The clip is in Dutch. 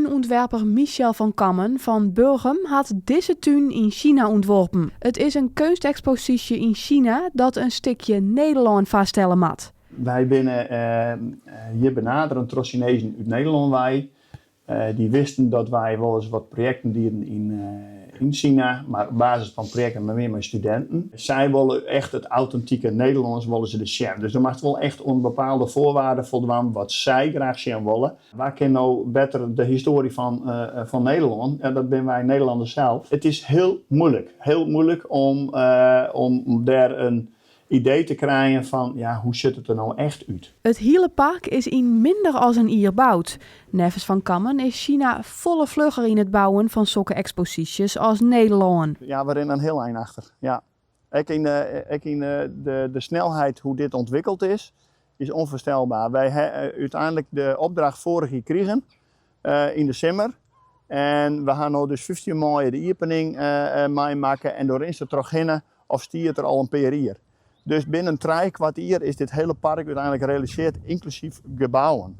tuinontwerper Michel van Kammen van Burgum had deze tuin in China ontworpen. Het is een kunstexpositie in China dat een stukje Nederland vaststellen mat. Wij binnen hier benaderen door Chinezen uit Nederland. Die wisten dat wij wel eens wat projecten deden in China, maar op basis van projecten maar meer met studenten. Zij willen echt het authentieke Nederlands willen ze de zien. Dus er mag wel echt onder bepaalde voorwaarden voldoen wat zij graag zien willen. Waar kennen nou beter de historie van Nederland? En dat zijn wij Nederlanders zelf. Het is heel moeilijk om daar een idee te krijgen van hoe ziet het er nou echt uit. Het hele park is in minder als een jaar bouwd. Nevens van Kammen is China volle vlugger in het bouwen van zulke exposities als Nederland. Ja, we rennen heel eind achter. Ja. De snelheid hoe dit ontwikkeld is onvoorstelbaar. Wij hebben uiteindelijk de opdracht vorig jaar gekregen in december. En we gaan nu dus 15 maanden de opening maken en doorheen ze terug hinnen of stiert er al een paar jaar. Dus binnen 3 kwartier is dit hele park uiteindelijk gerealiseerd, inclusief gebouwen.